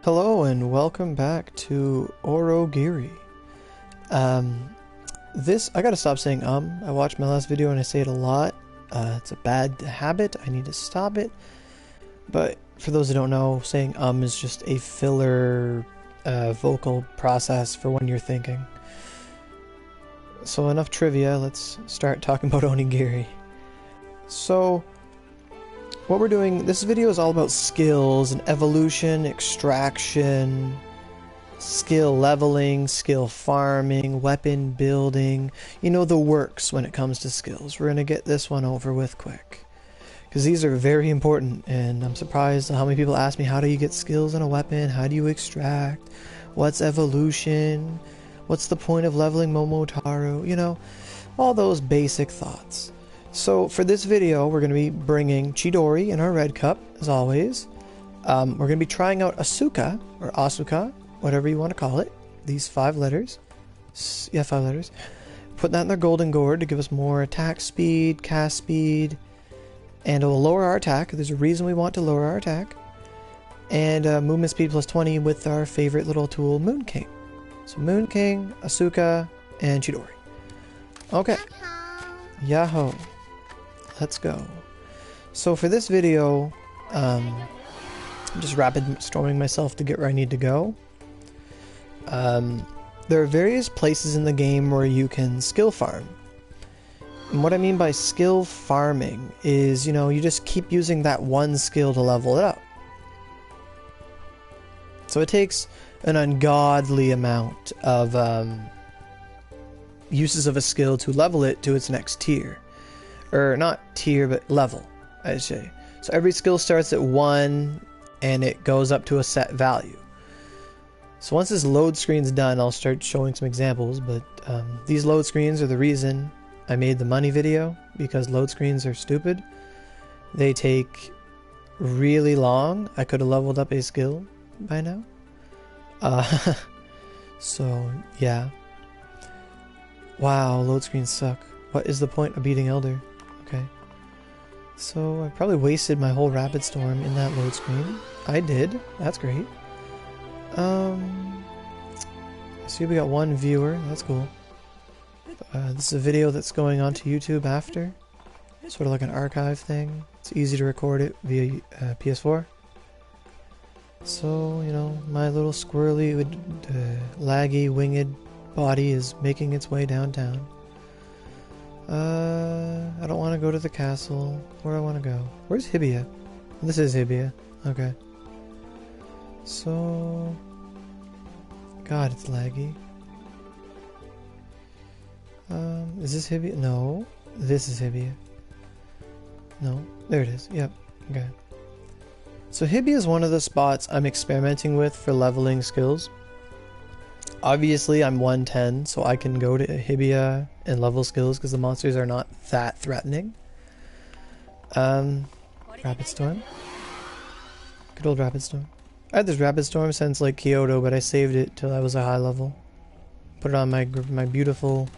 Hello and welcome back to Aurogiri. I gotta stop saying I watched my last video and I say it a lot. It's a bad habit, I need to stop it. But for those who don't know, saying is just a filler vocal process for when you're thinking. So enough trivia, let's start talking about onigiri. So, what we're doing, this video is all about skills and evolution, extraction, skill leveling, skill farming, weapon building, you know, the works when it comes to skills. We're going to get this one over with quick, because these are very important, and I'm surprised how many people ask me, how do you get skills in a weapon, how do you extract, what's evolution, what's the point of leveling Momotaro, you know, all those basic thoughts. So for this video, we're going to be bringing Chidori in our red cup, as always. We're going to be trying out Asuka, or Asuka, whatever you want to call it. These 5 letters. Yeah, 5 letters. Put that in their golden gourd to give us more attack speed, cast speed, and it will lower our attack. There's a reason we want to lower our attack. And movement speed plus 20 with our favorite little tool, Moon King. So Moon King, Asuka, and Chidori. Okay. Yahoo! Let's go. So for this video, I'm just rapid storming myself to get where I need to go. There are various places in the game where you can skill farm. And what I mean by skill farming is, you know, you just keep using that one skill to level it up. So it takes an ungodly amount of uses of a skill to level it to its next tier. Or not tier, but level, I'd say. So every skill starts at 1 and it goes up to a set value. So once this load screen's done, I'll start showing some examples, but these load screens are the reason I made the money video, because load screens are stupid. They take really long. I could have leveled up a skill by now. So yeah. Wow, load screens suck. What is the point of beating Elder? Okay. So I probably wasted my whole rapid storm in that load screen. I did. That's great. I see we got 1 viewer. That's cool. This is a video that's going onto YouTube after. Sort of like an archive thing. It's easy to record it via PS4. So, you know, my little squirrely, laggy, winged body is making its way downtown. I don't want to go to the castle. Where do I want to go? Where's Hibiya? This is Hibiya. Okay. So... God, it's laggy. Is this Hibiya? No. This is Hibiya. No. There it is. Yep. Okay. So Hibiya is one of the spots I'm experimenting with for leveling skills. Obviously, I'm 110, so I can go to Hibiya and level skills because the monsters are not that threatening. Rapid Storm. Good old Rapid Storm. I had this Rapid Storm since like Kyoto, but I saved it till I was a high level. Put it on my beautiful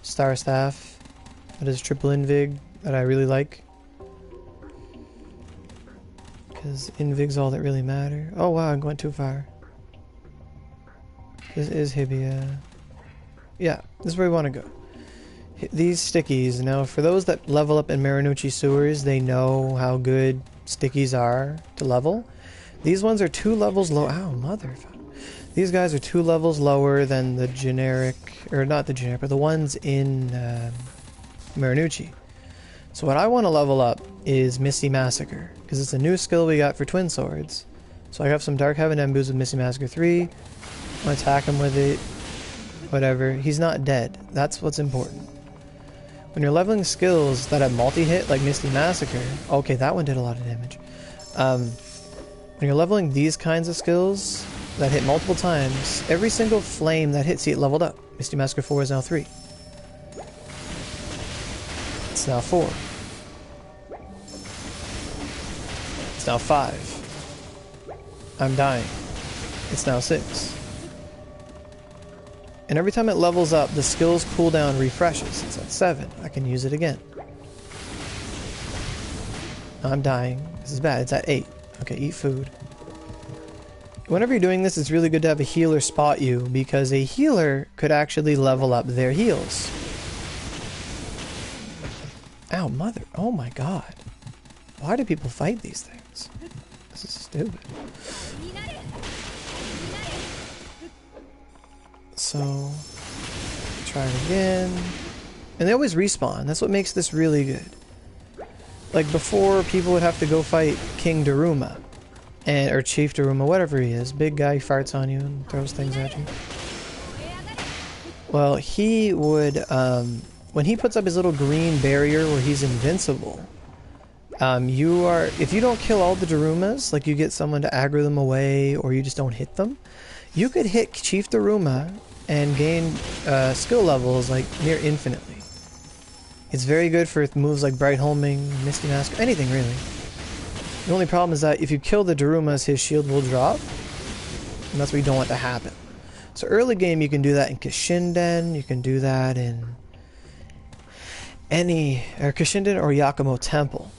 Star Staff that is triple Invig that I really like. Because Invig's all that really matter. Oh wow, I'm going too far. This is Hibiya. Yeah, this is where we want to go. These stickies, now for those that level up in Marunouchi Sewers, they know how good stickies are to level. These ones are 2 levels low. Ow, motherfucker. These guys are 2 levels lower than the generic, or not the generic, but the ones in Marunouchi. So what I want to level up is Misty Massacre, because it's a new skill we got for Twin Swords. So I have some Dark Heaven Embus with Misty Massacre 3. I'm gonna attack him with it. Whatever. He's not dead. That's what's important. When you're leveling skills that have multi-hit, like Misty Massacre... Okay, that one did a lot of damage. When you're leveling these kinds of skills that hit multiple times, every single flame that hits you, it leveled up. Misty Massacre 4 is now 3. It's now 4. It's now 5. I'm dying. It's now 6. And every time it levels up, the skill's cooldown refreshes. It's at 7. I can use it again. I'm dying. This is bad. It's at 8. Okay, eat food. whenever you're doing this, it's really good to have a healer spot you, because a healer could actually level up their heals. Ow, mother. Oh my god. Why do people fight these things? This is stupid. So, try it again. And they always respawn. That's what makes this really good. Like before, people would have to go fight King Daruma. Or Chief Daruma, whatever he is. Big guy, he farts on you and throws things at you. Well, he would, when he puts up his little green barrier where he's invincible, if you don't kill all the Darumas, like you get someone to aggro them away or you just don't hit them, you could hit Chief Daruma and gain skill levels like near infinitely. It's very good for moves like Bright Homing, Misty Mask, anything really. The only problem is that if you kill the Darumas, his shield will drop, and that's what you don't want to happen. So early game you can do that in Kishinden, you can do that in Kishinden or Yakumo Temple.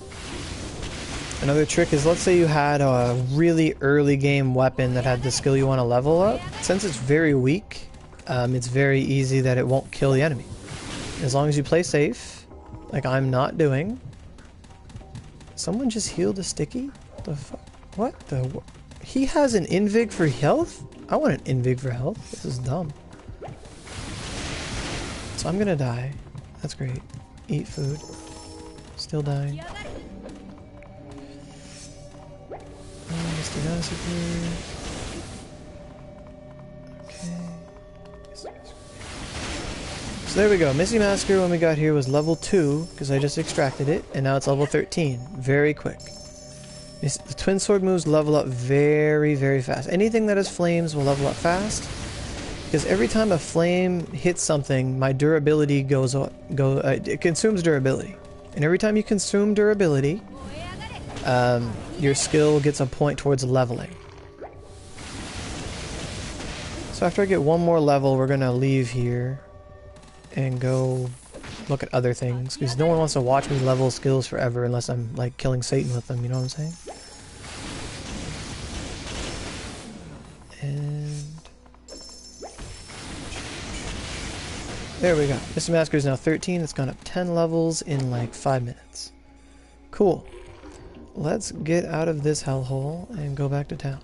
Another trick is, let's say you had a really early game weapon that had the skill you want to level up. Since it's very weak, it's very easy that it won't kill the enemy. As long as you play safe, like I'm not doing. Someone just healed a sticky? What the fuck? What the? He has an invig for health? I want an invig for health. This is dumb. So I'm gonna die. That's great. Eat food. Still dying. Misty Massacre. Okay. So there we go. Misty Massacre when we got here was level 2 because I just extracted it, and now it's level 13. Very quick. The twin sword moves level up very, very fast. Anything that has flames will level up fast because every time a flame hits something, my durability goes up. It consumes durability, and every time you consume durability, your skill gets a point towards leveling. So after I get one more level, we're gonna leave here and go look at other things, because no one wants to watch me level skills forever unless I'm like killing Satan with them, you know what I'm saying? And there we go. Mr. Massacre is now 13. It's gone up 10 levels in like 5 minutes. Cool. Let's get out of this hellhole and go back to town.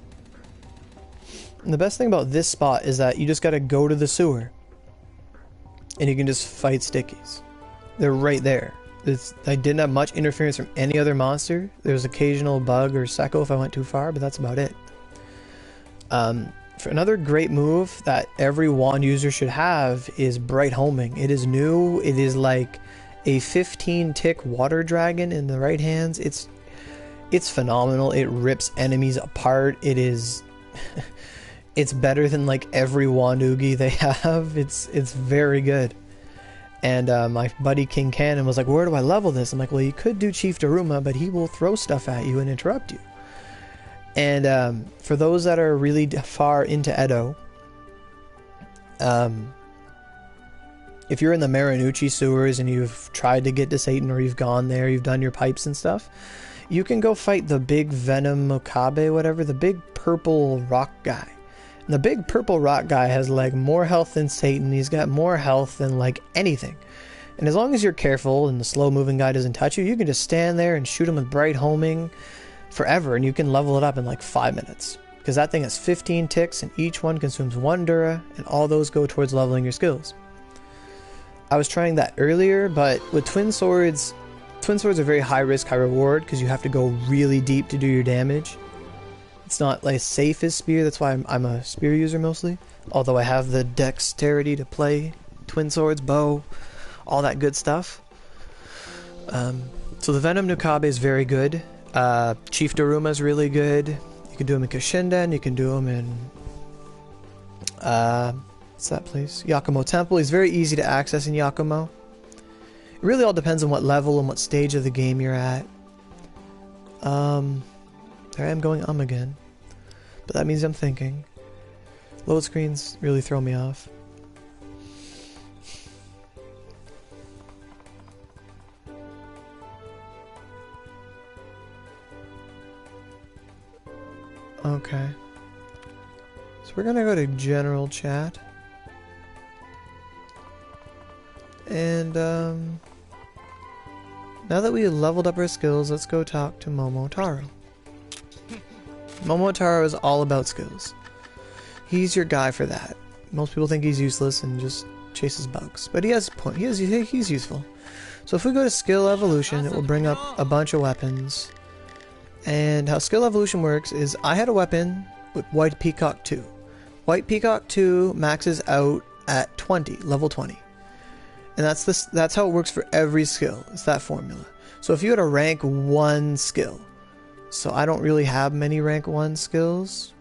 And the best thing about this spot is that you just gotta go to the sewer and you can just fight stickies. They're right there. I didn't have much interference from any other monster. There was occasional bug or Sekko if I went too far, but that's about it. For another great move that every wand user should have is Bright Homing. It is new. It is like a 15-tick water dragon in the right hands. It's phenomenal. It rips enemies apart. It is it's better than like every Wandugi they have. It's very good. And my buddy King Cannon was like, where do I level this? I'm like, well, you could do Chief Daruma, but he will throw stuff at you and interrupt you. And for those that are really far into Edo, if you're in the Marinucci sewers and you've tried to get to Satan, or you've gone there, you've done your pipes and stuff, you can go fight the big Venom Mokabe, whatever, the big purple rock guy. And the big purple rock guy has like more health than Satan. He's got more health than like anything. And as long as you're careful and the slow moving guy doesn't touch you, you can just stand there and shoot him with Bright Homing forever, and you can level it up in like 5 minutes. Because that thing has 15 ticks and each one consumes 1 Dura, and all those go towards leveling your skills. I was trying that earlier, but with Twin Swords are very high risk, high reward, because you have to go really deep to do your damage. It's not like safe as Spear, that's why I'm a Spear user mostly. Although I have the dexterity to play Twin Swords, bow, all that good stuff. So the Venom Nukabe is very good. Chief Daruma is really good. You can do him in Kishinden, you can do him in... what's that place? Yakumo Temple. He's very easy to access in Yakumo. It really all depends on what level and what stage of the game you're at. There I am going again. But that means I'm thinking. Load screens really throw me off. Okay. we're gonna go to general chat. And now that we leveled up our skills, let's go talk to Momotaro. Momotaro is all about skills. He's your guy for that. Most people think he's useless and just chases bugs, but he has a point. He's useful. So if we go to skill evolution, it will bring up a bunch of weapons. And how skill evolution works is I had a weapon with White Peacock 2. White Peacock 2 maxes out at 20, level 20. And that's how it works for every skill. It's that formula. So if you had a rank 1 skill, so I don't really have many rank 1 skills,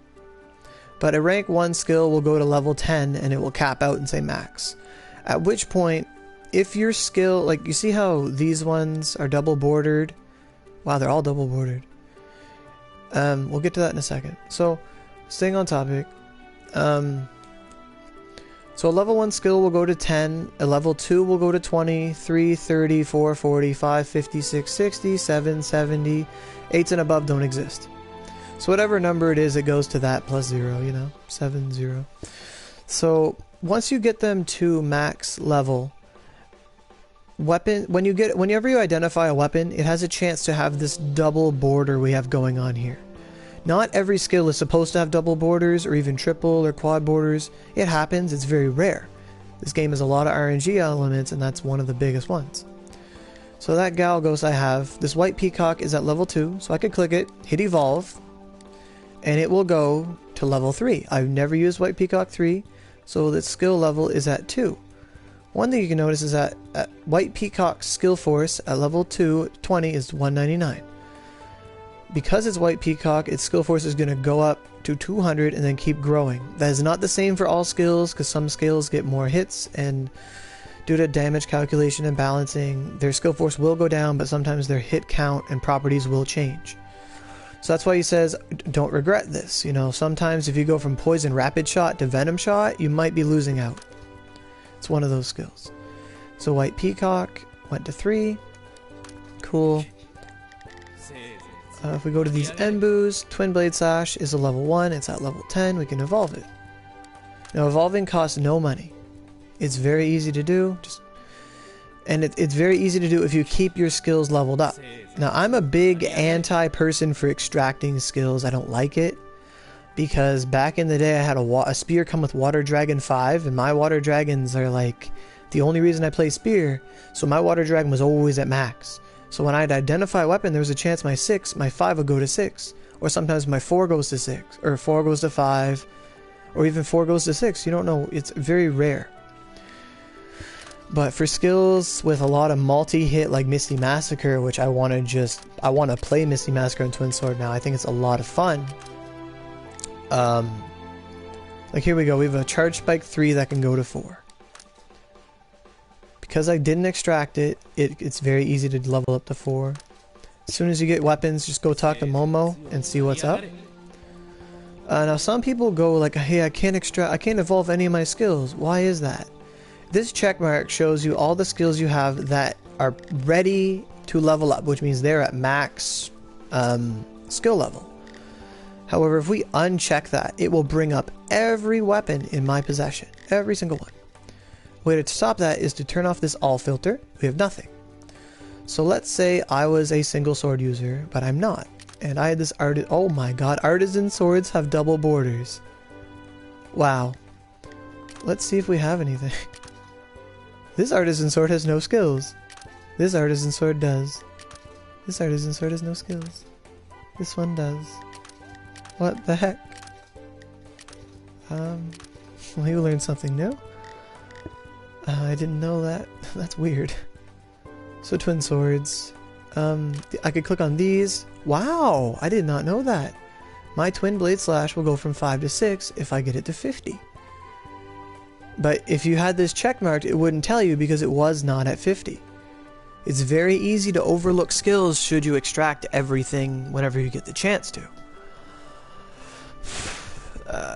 but a rank 1 skill will go to level 10 and it will cap out and say max. At which point, if your skill, like you see how these ones are double bordered? Wow, they're all double bordered. We'll get to that in a second. So, staying on topic, so a level 1 skill will go to 10, a level 2 will go to 20, 3, 30, 4, 40, 5, 50, 6, 60, 7, 70, 8s and above don't exist. So whatever number it is, it goes to that plus 0, you know, 7, 0. So once you get them to max level, whenever you identify a weapon, it has a chance to have this double border we have going on here. Not every skill is supposed to have double borders or even triple or quad borders. It happens, it's very rare. This game has a lot of RNG elements and that's one of the biggest ones. So that Galgos I have, this White Peacock is at level 2, so I could click it, hit evolve, and it will go to level 3. I've never used White Peacock 3, so the skill level is at 2. One thing you can notice is that White Peacock skill force at level 2, 20 is 199. Because it's White Peacock, its skill force is going to go up to 200 and then keep growing. That is not the same for all skills, because some skills get more hits, and due to damage calculation and balancing, their skill force will go down, but sometimes their hit count and properties will change. So that's why he says, don't regret this. You know, sometimes if you go from Poison Rapid Shot to Venom Shot, you might be losing out. It's one of those skills. So White Peacock went to 3. Cool. If we go to these Enbus, Twin Blade Slash is a level 1, it's at level 10, we can evolve it. Now evolving costs no money. It's very easy to do, it's very easy to do if you keep your skills leveled up. Now I'm a big anti-person for extracting skills. I don't like it, because back in the day I had a spear come with Water Dragon 5, and my Water Dragons are like the only reason I play spear, so my Water Dragon was always at max. So when I'd identify a weapon, there was a chance my 5 would go to 6. Or sometimes my 4 goes to 6. Or 4 goes to 5. Or even 4 goes to 6. You don't know. It's very rare. But for skills with a lot of multi-hit like Misty Massacre, which I want to play Misty Massacre and Twin Sword now. I think it's a lot of fun. Like here we go. We have a Charge Spike 3 that can go to 4. Because I didn't extract it, it's very easy to level up to 4. As soon as you get weapons, just go talk to Momo and see what's up. Now some people go like, hey, I can't evolve any of my skills. Why is that? This check mark shows you all the skills you have that are ready to level up, which means they're at max skill level. However, if we uncheck that, it will bring up every weapon in my possession. Every single one. Way to stop that is to turn off this all filter. We have nothing. So let's say I was a single sword user, but I'm not. And I had this oh my god, artisan swords have double borders. Wow. Let's see if we have anything. This artisan sword has no skills. This artisan sword does. This artisan sword has no skills. This one does. What the heck? Well, you learned something new. I didn't know that. That's weird. So twin swords. I could click on these. Wow, I did not know that. My twin blade slash will go from 5 to 6 if I get it to 50. But if you had this check marked, it wouldn't tell you because it was not at 50. It's very easy to overlook skills should you extract everything whenever you get the chance to.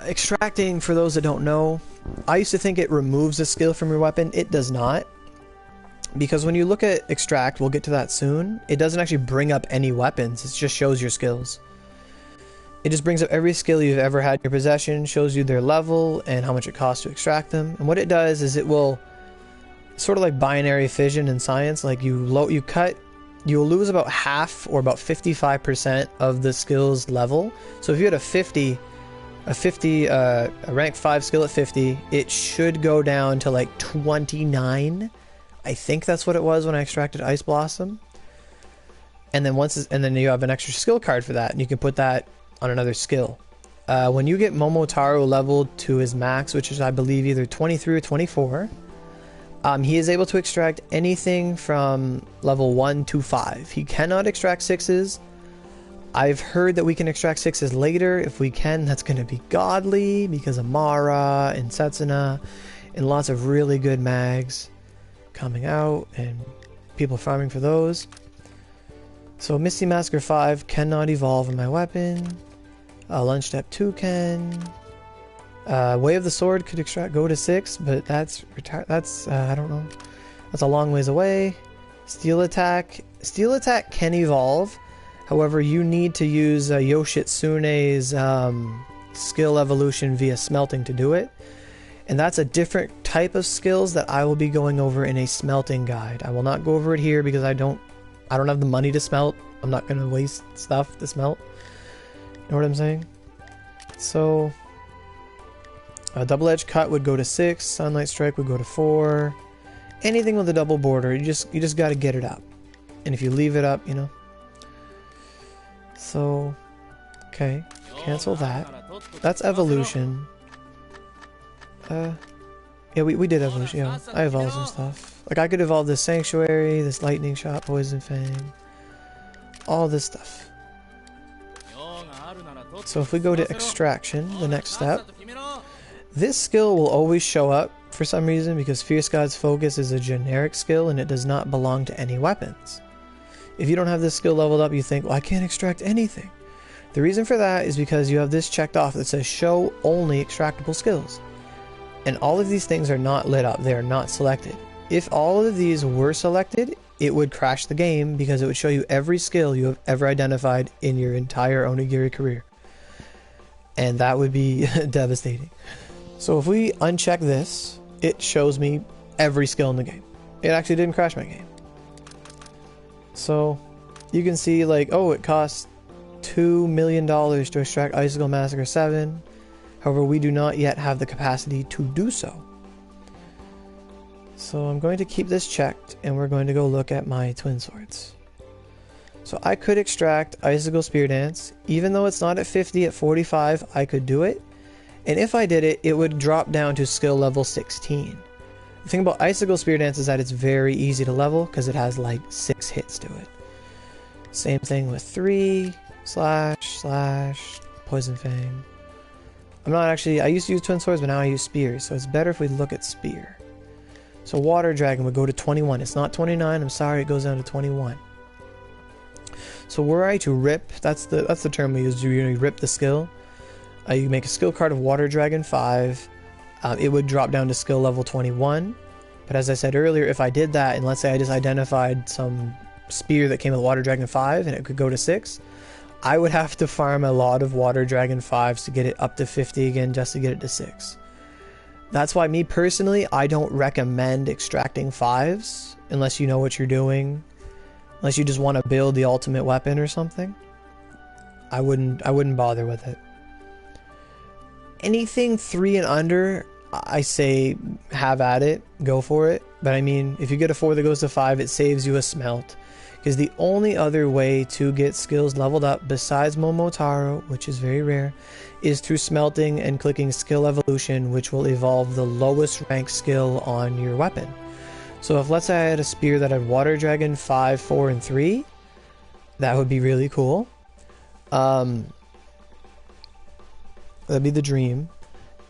Extracting, for those that don't know, I used to think it removes a skill from your weapon. It does not. Because when you look at extract, we'll get to that soon, it doesn't actually bring up any weapons. It just shows your skills. It just brings up every skill you've ever had in your possession, shows you their level and how much it costs to extract them. And what it does is it will, sort of like binary fission in science, like you'll lose about half or about 55% of the skill's level. So if you had a rank 5 skill at 50, it should go down to like 29. I think that's what it was when I extracted Ice Blossom. And then you have an extra skill card for that, and you can put that on another skill. When you get Momotaro leveled to his max, which is I believe either 23 or 24, he is able to extract anything from level 1 to 5. He cannot extract 6s. I've heard that we can extract 6s later. If we can, that's going to be godly because of Mara and Setsuna and lots of really good mags coming out and people farming for those. So Misty Masker 5 cannot evolve in my weapon. Lunge Step 2 can. Way of the Sword could go to 6, but that's I don't know. That's a long ways away. Steel Attack can evolve. However, you need to use Yoshitsune's skill evolution via smelting to do it. And that's a different type of skills that I will be going over in a smelting guide. I will not go over it here because I don't have the money to smelt. I'm not going to waste stuff to smelt. You know what I'm saying? So, a double-edged cut would go to 6. Sunlight Strike would go to 4. Anything with a double border, you just got to get it up. And if you leave it up, you know. So, okay, cancel that. That's evolution. Yeah, we did evolution. Yeah, I evolved some stuff. Like I could evolve this Sanctuary, this Lightning Shot, Poison Fang, all this stuff. So if we go to Extraction, the next step, this skill will always show up for some reason because Fierce God's Focus is a generic skill and it does not belong to any weapons. If you don't have this skill leveled up, you think, well, I can't extract anything. The reason for that is because you have this checked off that says show only extractable skills. And all of these things are not lit up, they are not selected. If all of these were selected, it would crash the game because it would show you every skill you have ever identified in your entire Onigiri career. And that would be devastating. So if we uncheck this, it shows me every skill in the game. It actually didn't crash my game. So you can see like, oh, it costs $2 million to extract Icicle Massacre 7. However, we do not yet have the capacity to do so. So I'm going to keep this checked and we're going to go look at my twin swords. So I could extract Icicle Spear Dance. Even though it's not at 50, at 45, I could do it. And if I did it, it would drop down to skill level 16. The thing about Icicle Spear Dance is that it's very easy to level because it has like 6 hits to it. Same thing with 3, slash, Poison Fang. I used to use twin swords, but now I use spears, so it's better if we look at spear. So Water Dragon would go to 21. It's not 29, I'm sorry, it goes down to 21. So were I to rip, that's the term we use, you rip the skill. You make a skill card of Water Dragon 5, it would drop down to skill level 21. But as I said earlier, if I did that, and let's say I just identified some spear that came with Water Dragon 5 and it could go to 6, I would have to farm a lot of Water Dragon 5s to get it up to 50 again just to get it to 6. That's why me personally, I don't recommend extracting 5s unless you know what you're doing. Unless you just want to build the ultimate weapon or something. I wouldn't bother with it. Anything 3 and under, I say have at it, go for it. But I mean, if you get a 4 that goes to 5, it saves you a smelt. Because the only other way to get skills leveled up besides Momotaro, which is very rare, is through smelting and clicking skill evolution, which will evolve the lowest rank skill on your weapon. So if let's say I had a spear that had Water Dragon 5, 4, and 3, that would be really cool. That'd be the dream.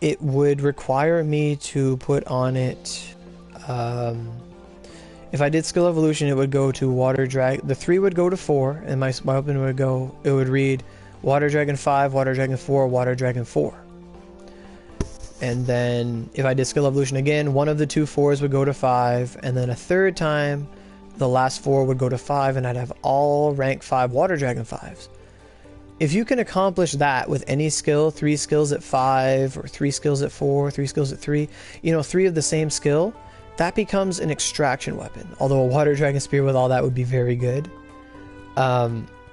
It would require me to put on it... if I did skill evolution, it would go to Water Dragon. The 3 would go to 4, and my weapon would go. It would read Water Dragon 5, Water Dragon 4, Water Dragon 4. And then if I did skill evolution again, one of the 2 4s would go to 5, and then a third time, the last 4 would go to 5, and I'd have all rank 5 Water Dragon 5s. if you can accomplish that with any skill, 3 skills at 5, or 3 skills at 4, 3 skills at 3, you know, 3 of the same skill, that becomes an extraction weapon. Although a water dragon spear with all that would be very good.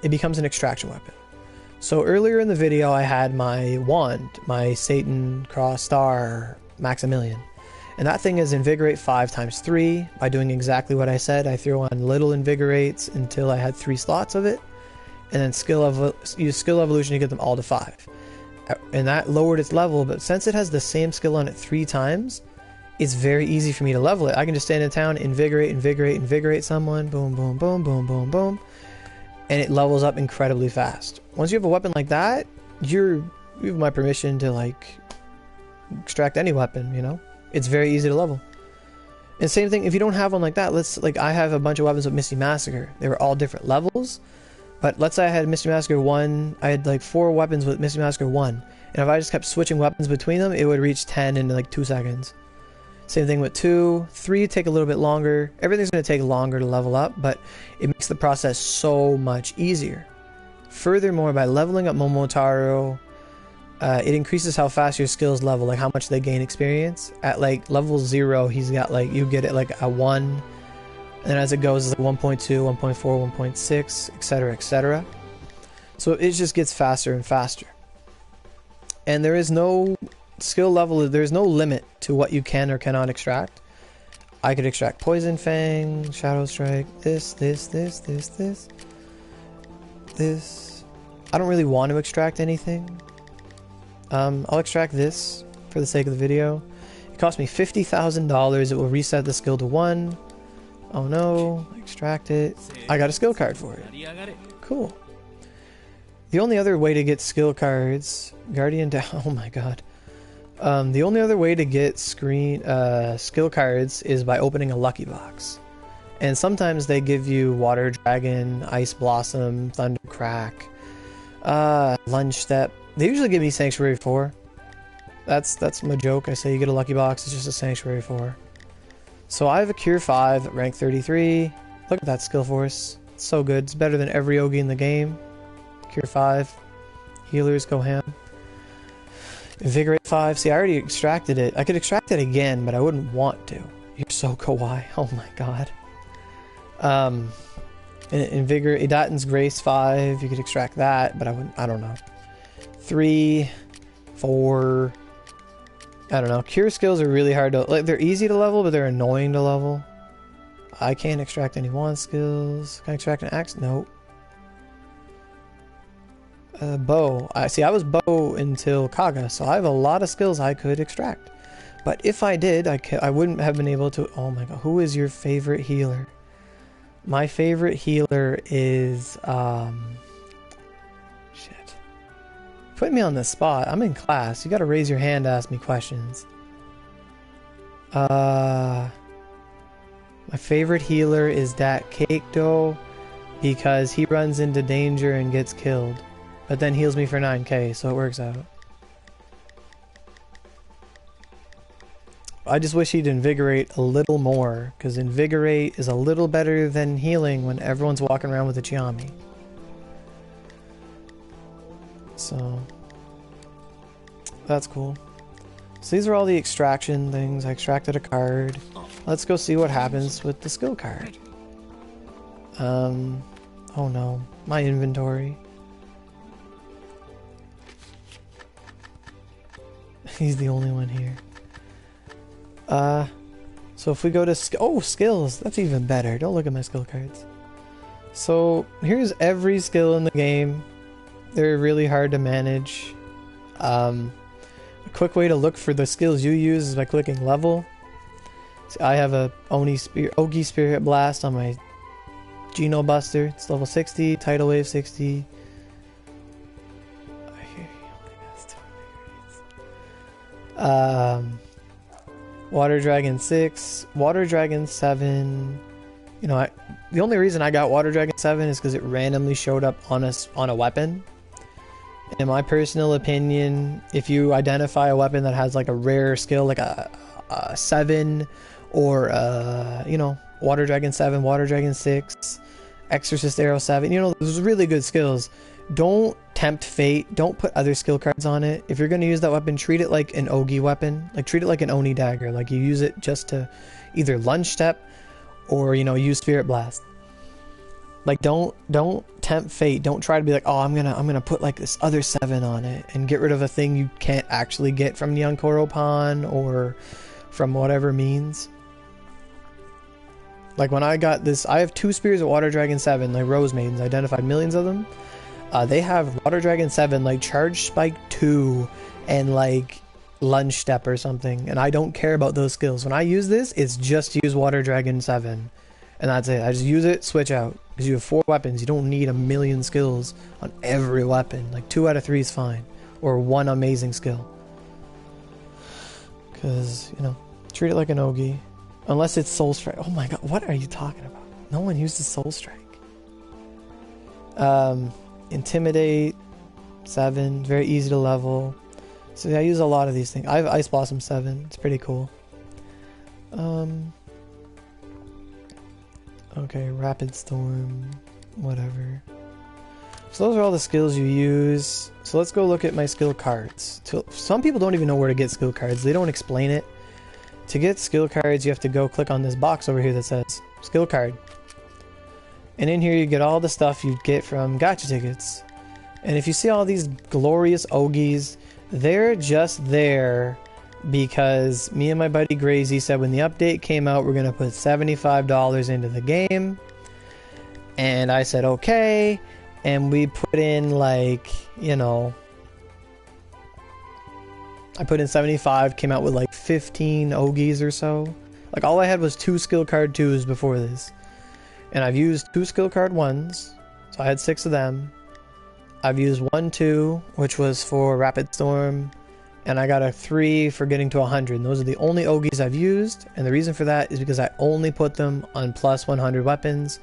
It becomes an extraction weapon. So earlier in the video I had my wand, my Satan Cross Star Maximilian. And that thing is Invigorate 5 times 3 by doing exactly what I said. I threw on little Invigorates until I had 3 slots of it. And then use skill evolution to get them all to 5. And that lowered its level, but since it has the same skill on it 3 times, it's very easy for me to level it. I can just stand in town, invigorate someone, boom, boom, boom, boom, boom, boom. And it levels up incredibly fast. Once you have a weapon like that, you have my permission to like extract any weapon, you know? It's very easy to level. And same thing, if you don't have one like that, I have a bunch of weapons with Misty Massacre. They were all different levels, but let's say I had Misty Massacre 1, I had like 4 weapons with Misty Massacre 1, and if I just kept switching weapons between them, it would reach 10 in like 2 seconds. Same thing with 2, 3 take a little bit longer. Everything's going to take longer to level up, but it makes the process so much easier. Furthermore, by leveling up Momotaro, it increases how fast your skills level, like how much they gain experience. At like level 0, he's got like, you get it like a 1, and then as it goes, it's like 1.2, 1.4, 1.6, etc, etc. So it just gets faster and faster. And there is no skill level, there's no limit to what you can or cannot extract. I could extract Poison Fang, Shadow Strike, this. I don't really want to extract anything. I'll extract this for the sake of the video. It cost me $50,000. It will reset the skill to 1. Oh no, extract it. I got a skill card for it. Cool. The only other way to get skill cards, Guardian down, oh my god. The only other way to get skill cards is by opening a lucky box. And sometimes they give you Water Dragon, Ice Blossom, Thunder Crack, Lunge Step. They usually give me Sanctuary 4. That's my joke. I say you get a lucky box, it's just a Sanctuary 4. So I have a Cure 5 at rank 33. Look at that skill force. It's so good. It's better than every Ogi in the game. Cure 5. Healers go ham. Invigorate 5. See, I already extracted it. I could extract it again, but I wouldn't want to. You're so kawaii. Oh my god. Invigorate Idaten's Grace 5. You could extract that, but I don't know. 3, 4. I don't know. Cure skills are really hard to, like, they're easy to level, but they're annoying to level. I can't extract any wand skills. Can I extract an axe? Nope. Bow. I was bow until Kaga, so I have a lot of skills I could extract. But if I did, I wouldn't have been able to. Oh my god, who is your favorite healer? My favorite healer is shit. Put me on the spot. I'm in class. You got to raise your hand to ask me questions. My favorite healer is that Cake Dough because he runs into danger and gets killed. But then heals me for 9k, so it works out. I just wish he'd invigorate a little more, because invigorate is a little better than healing when everyone's walking around with a Chiami. So that's cool. So these are all the extraction things. I extracted a card. Let's go see what happens with the skill card. Oh no, my inventory. He's the only one here. So if we go to skills, that's even better. Don't look at my skill cards. So here's every skill in the game. They're really hard to manage. A quick way to look for the skills you use is by clicking level. So I have a Ogi Spirit Blast on my Geno Buster. It's level 60, Tidal Wave 60. Water Dragon 6, Water Dragon 7. You know, the only reason I got Water Dragon 7 is because it randomly showed up on a weapon. In my personal opinion, if you identify a weapon that has like a rare skill, like a 7, or you know, Water Dragon 7, Water Dragon 6, Exorcist Arrow 7, you know, those really good skills. Don't tempt fate. Don't put other skill cards on it. If you're going to use that weapon, treat it like an Ogi weapon. Like, treat it like an Oni dagger. Like, you use it just to either lunge step or, you know, use Spirit Blast. Like, don't tempt fate. Don't try to be like, oh, I'm gonna put like this other 7 on it and get rid of a thing you can't actually get from the Ankoro Pond or from whatever means. Like, when I got this, I have 2 Spears of Water Dragon 7, like Rose Maidens, identified millions of them. They have Water Dragon 7, like Charge Spike 2 and like Lunge Step or something, and I don't care about those skills. When I use this, it's just to use Water Dragon 7, and that's it. I just use it, switch out. Because you have 4 weapons, you don't need a million skills on every weapon. Like 2 out of 3 is fine, or 1 amazing skill. Because, you know, treat it like an Ogi. Unless it's Soul Strike. Oh my god, what are you talking about? No one uses Soul Strike. Intimidate, 7, very easy to level. So yeah, I use a lot of these things. I have Ice Blossom 7, it's pretty cool. Okay, Rapid Storm, whatever. So those are all the skills you use. So let's go look at my skill cards. Some people don't even know where to get skill cards. They don't explain it. To get skill cards, you have to go click on this box over here that says skill card. And in here you get all the stuff you get from gacha tickets. And if you see all these glorious Ogis, they're just there because me and my buddy Grazy said when the update came out, we're going to put $75 into the game. And I said, okay. And we put in like, you know, I put in 75, came out with like 15 Ogis or so. Like all I had was 2 skill card 2s before this. And I've used 2 skill card 1s. So I had 6 of them. I've used 1, 2, which was for Rapid Storm. And I got a 3 for getting to 100. And those are the only Ogis I've used. And the reason for that is because I only put them on plus 100 weapons.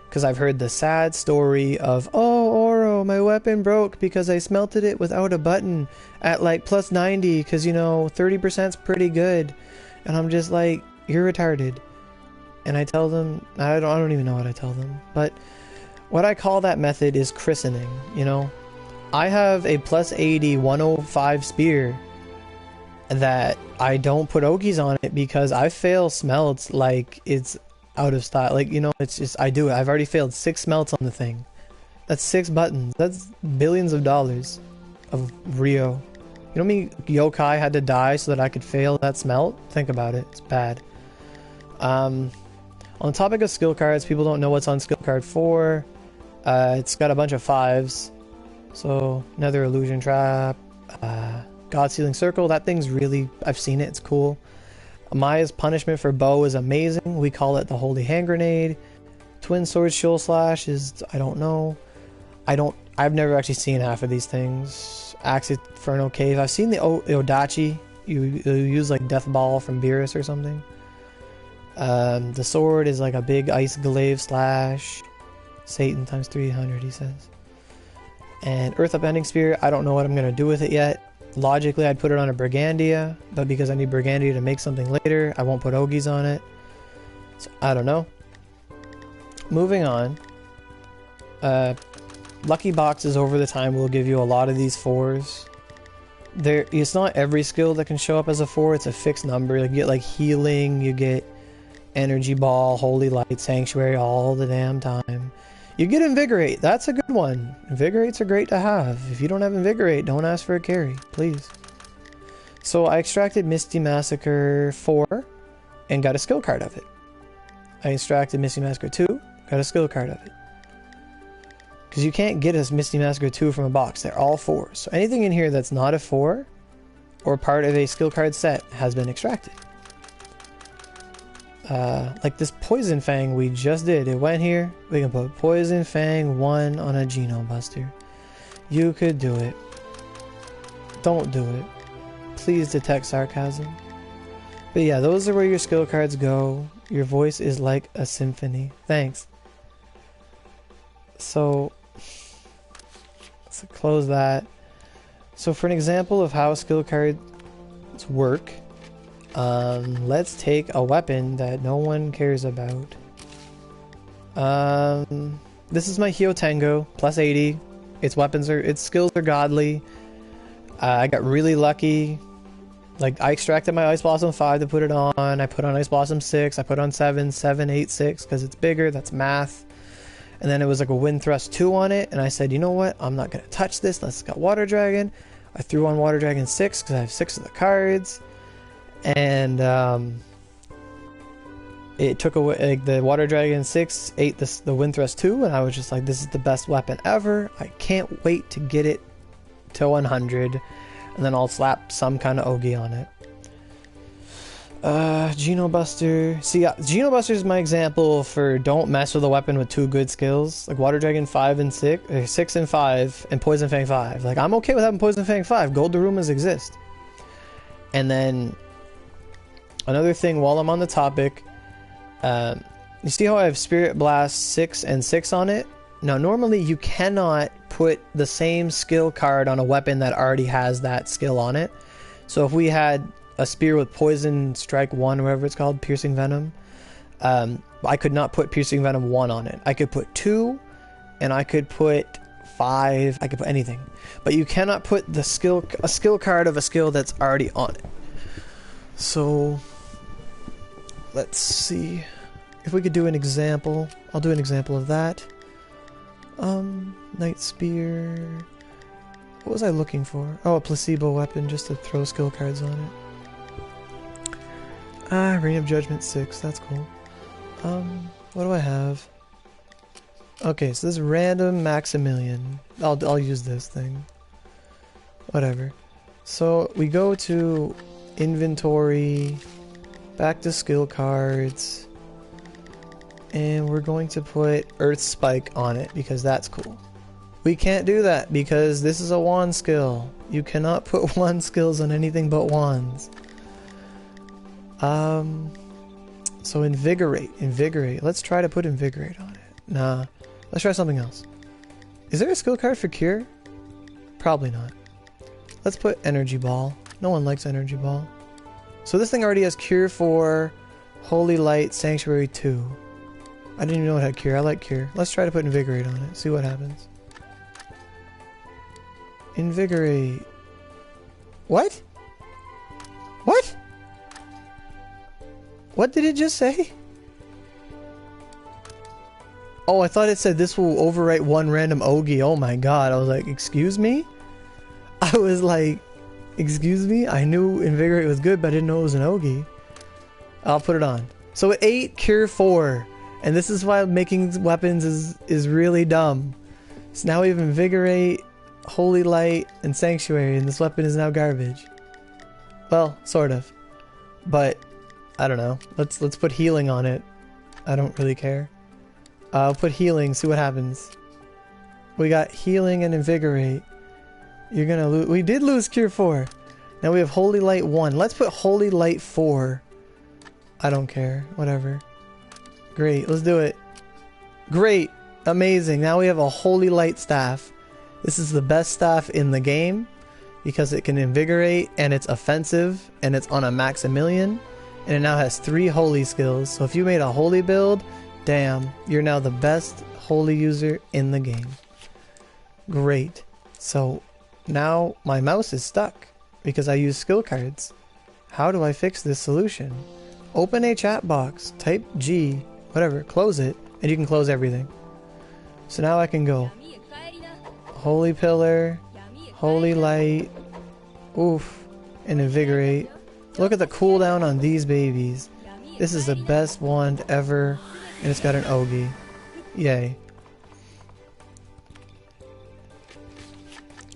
Because I've heard the sad story of, oh, Oro, my weapon broke because I smelted it without a button at like plus 90. Because, you know, 30% is pretty good. And I'm just like, you're retarded. And I tell them, I don't even know what I tell them. But what I call that method is christening, you know. I have a plus 80 105 spear that I don't put Ogis on it because I fail smelts like it's out of style. Like, you know, it's just, I do it. I've already failed 6 smelts on the thing. That's 6 buttons. That's billions of dollars of Rio. You know how many yokai had to die so that I could fail that smelt? Think about it. It's bad. On the topic of skill cards, people don't know what's on skill card 4. It's got a bunch of 5s. So, Nether Illusion Trap, God Sealing Circle, that thing's really, I've seen it, it's cool. Amaya's Punishment for Bow is amazing, we call it the Holy Hand Grenade. Twin Sword Shield Slash is, I don't know. I've never actually seen half of these things. Axe Inferno Cave, I've seen the Odachi, you use like Death Ball from Beerus or something. The sword is like a big Ice Glaive Slash. Satan times 300, he says. And Earth Upending Spear, I don't know what I'm going to do with it yet. Logically, I'd put it on a Brigandia, but because I need Brigandia to make something later, I won't put Ogis on it. So, I don't know. Moving on. Lucky Boxes over the time will give you a lot of these 4s. It's not every skill that can show up as a 4, it's a fixed number. You get like Healing, you get Energy Ball, Holy Light, Sanctuary all the damn time. You get Invigorate, that's a good one. Invigorates are great to have. If you don't have Invigorate, don't ask for a carry, please. So I extracted Misty Massacre 4 and got a skill card of it. I extracted Misty Massacre 2, got a skill card of it. Because you can't get a Misty Massacre 2 from a box, they're all 4s. So anything in here that's not a 4 or part of a skill card set has been extracted. Like this Poison Fang we just did. It went here. We can put Poison Fang 1 on a Genome Buster. You could do it. Don't do it. Please detect sarcasm. But yeah, those are where your skill cards go. Your voice is like a symphony. Thanks. So, let's close that. So for an example of how skill cards work, let's take a weapon that no one cares about. This is my Hyotengo, plus 80. Its skills are godly. I got really lucky. Like, I extracted my Ice Blossom 5 to put it on. I put on Ice Blossom 6. I put on 7, 8, 6, because it's bigger. That's math. And then it was like a Wind Thrust 2 on it. And I said, you know what? I'm not going to touch this unless it's got Water Dragon. I threw on Water Dragon 6 because I have 6 of the cards. And it took away, like, the Water Dragon 6 ate the Wind Thrust 2. And I was just like, this is the best weapon ever. I can't wait to get it to 100. And then I'll slap some kind of Ogi on it. Geno Buster. See, Geno Buster is my example for don't mess with a weapon with 2 good skills. Like Water Dragon 5 and 6, or 6 and 5, and Poison Fang 5. Like, I'm okay with having Poison Fang 5. Gold Darumas exist. And then, another thing while I'm on the topic, you see how I have Spirit Blast 6 and 6 on it? Now, normally you cannot put the same skill card on a weapon that already has that skill on it. So if we had a spear with Poison Strike 1, or whatever it's called, Piercing Venom, I could not put Piercing Venom 1 on it. I could put 2, and I could put 5, I could put anything. But you cannot put a skill card of a skill that's already on it. So, let's see if we could do an example. I'll do an example of that. Night Spear. What was I looking for? Oh, a placebo weapon just to throw skill cards on it. Reign of Judgment 6. That's cool. What do I have? Okay, so this is random Maximilian. I'll use this thing. Whatever. So we go to inventory, back to skill cards. And we're going to put Earth Spike on it because that's cool. We can't do that because this is a wand skill. You cannot put wand skills on anything but wands. So Invigorate. Let's try to put Invigorate on it. Nah. Let's try something else. Is there a skill card for Cure? Probably not. Let's put Energy Ball. No one likes Energy Ball. So this thing already has Cure for Holy Light Sanctuary 2. I didn't even know it had Cure. I like Cure. Let's try to put Invigorate on it. See what happens. Invigorate. What? What? What did it just say? Oh, I thought it said this will overwrite 1 random Ogi. Oh my god. I was like, excuse me? I was like, excuse me? I knew Invigorate was good, but I didn't know it was an Ogi. I'll put it on. So it ate Cure 4. And this is why making weapons is really dumb. So now we have Invigorate, Holy Light, and Sanctuary, and this weapon is now garbage. Well, sort of. But, I don't know. Let's put Healing on it. I don't really care. I'll put Healing, see what happens. We got Healing and Invigorate. You're gonna lose. We did lose Cure 4. Now we have Holy Light 1. Let's put Holy Light 4. I don't care. Whatever. Great, let's do it. Great, amazing. Now we have a Holy Light staff. This is the best staff in the game because it can invigorate and it's offensive and it's on a Maximilian and it now has 3 holy skills. So if you made a holy build, damn, you're now the best holy user in the game. Great. So now my mouse is stuck because I use skill cards. How do I fix this solution? Open a chat box, type G, whatever, close it, and you can close everything. So now I can go Holy Pillar, Holy Light, oof, and Invigorate. Look at the cooldown on these babies. This is the best wand ever, and it's got an Ogi. Yay.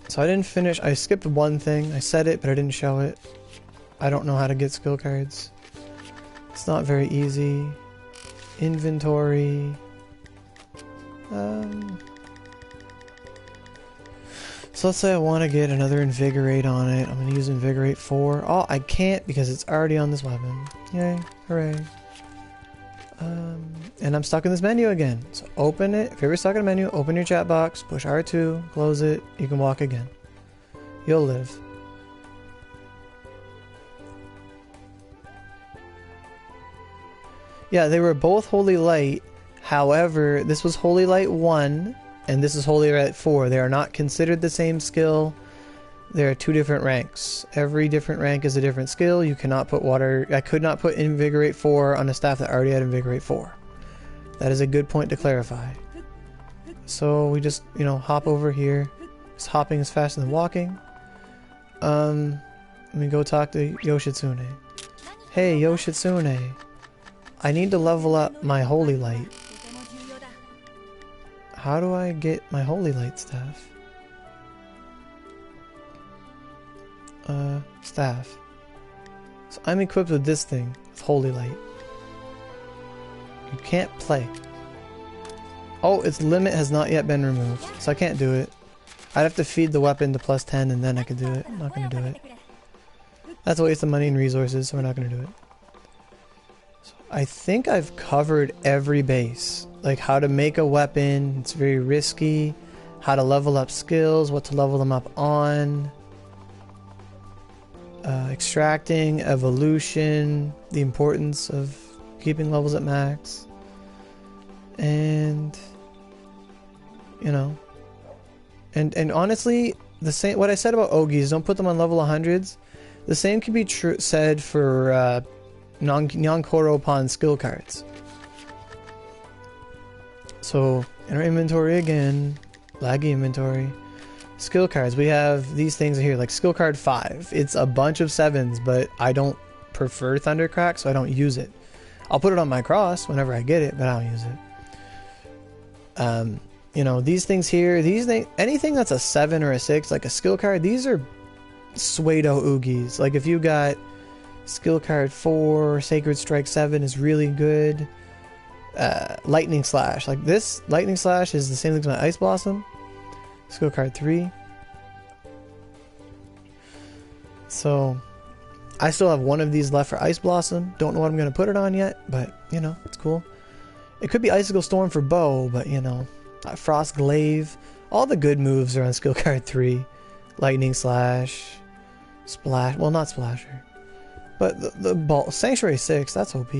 So I didn't finish, I skipped one thing. I said it, but I didn't show it. I don't know how to get skill cards. It's not very easy. Inventory. So let's say I want to get another Invigorate on it. I'm going to use Invigorate 4. Oh, I can't because it's already on this weapon. Yay. Hooray. And I'm stuck in this menu again. So open it. If you're ever stuck in a menu, open your chat box, push R2, close it. You can walk again. You'll live. Yeah, they were both Holy Light. However, this was Holy Light 1, and this is Holy Light 4. They are not considered the same skill. There are 2 different ranks. Every different rank is a different skill. You cannot put water... I could not put Invigorate 4 on a staff that already had Invigorate 4. That is a good point to clarify. So we just, you know, hop over here. Because hopping is faster than walking. Let me go talk to Yoshitsune. Hey, Yoshitsune. I need to level up my Holy Light. How do I get my Holy Light staff? Staff. So I'm equipped with this thing, with Holy Light. You can't play. Oh, its limit has not yet been removed, so I can't do it. I'd have to feed the weapon to +10 and then I could do it. I'm not gonna do it. That's a waste of money and resources, so we're not gonna do it. So I think I've covered every base. Like how to make a weapon, it's very risky. How to level up skills, what to level them up on. Extracting, evolution, the importance of keeping levels at max. And you know, and honestly, the same what I said about Ogis, don't put them on level 100s. The same can be said for non-Koro upon skill cards. So in our inventory again, laggy inventory, skill cards. We have these things here, like skill card 5. It's a bunch of 7s, but I don't prefer Thundercrack, so I don't use it. I'll put it on my cross whenever I get it, but I don't use it. You know, these things here, these things, anything that's a 7 or a 6, like a skill card, these are pseudo Oogis. Like if you got skill card 4, Sacred Strike 7 is really good. Lightning Slash, like this Lightning Slash is the same thing as my Ice Blossom. Skill card 3. So I still have one of these left for Ice Blossom. Don't know what I'm going to put it on yet, but you know, it's cool. It could be Icicle Storm for bow, but you know, Frost Glaive. All the good moves are on skill card 3. Lightning Slash, Splash, well not Splasher, but the ball Sanctuary 6, that's OP.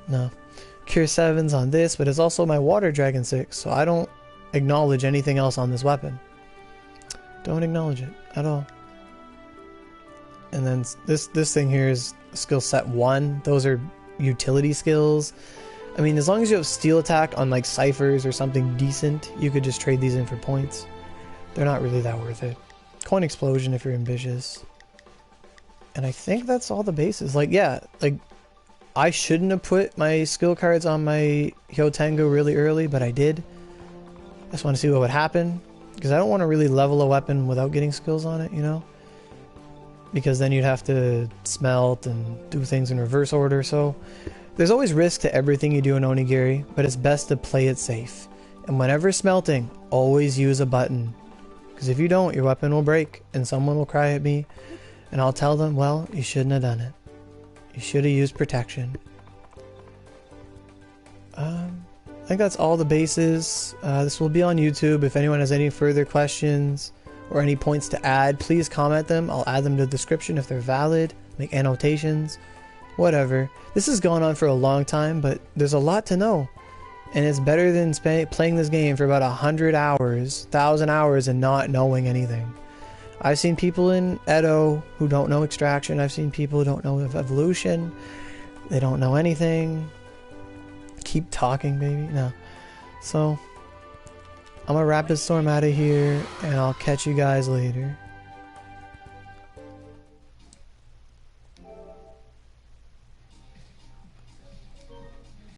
No, Cure 7's on this, but it's also my Water Dragon 6, so I don't acknowledge anything else on this weapon. Don't acknowledge it at all. And then this thing here is skill set 1. Those are utility skills. I mean, as long as you have steel attack on like ciphers or something decent, you could just trade these in for points. They're not really that worth it. Coin Explosion if you're ambitious. And I think that's all the bases. Like, yeah, like I shouldn't have put my skill cards on my Hyotengo really early, but I did. I just want to see what would happen, because I don't want to really level a weapon without getting skills on it, you know? Because then you'd have to smelt and do things in reverse order, so there's always risk to everything you do in Onigiri, but it's best to play it safe. And whenever smelting, always use a button. Because if you don't, your weapon will break, and someone will cry at me, and I'll tell them, well, you shouldn't have done it. You should have used protection. I think that's all the bases. This will be on YouTube. If anyone has any further questions or any points to add, please comment them. I'll add them to the description if they're valid, make annotations, whatever. This has gone on for a long time, but there's a lot to know. And it's better than playing this game for about 100 hours, 1,000 hours and not knowing anything. I've seen people in Edo who don't know extraction. I've seen people who don't know of evolution. They don't know anything. Keep talking, baby. No. So, I'm gonna wrap this storm out of here, and I'll catch you guys later.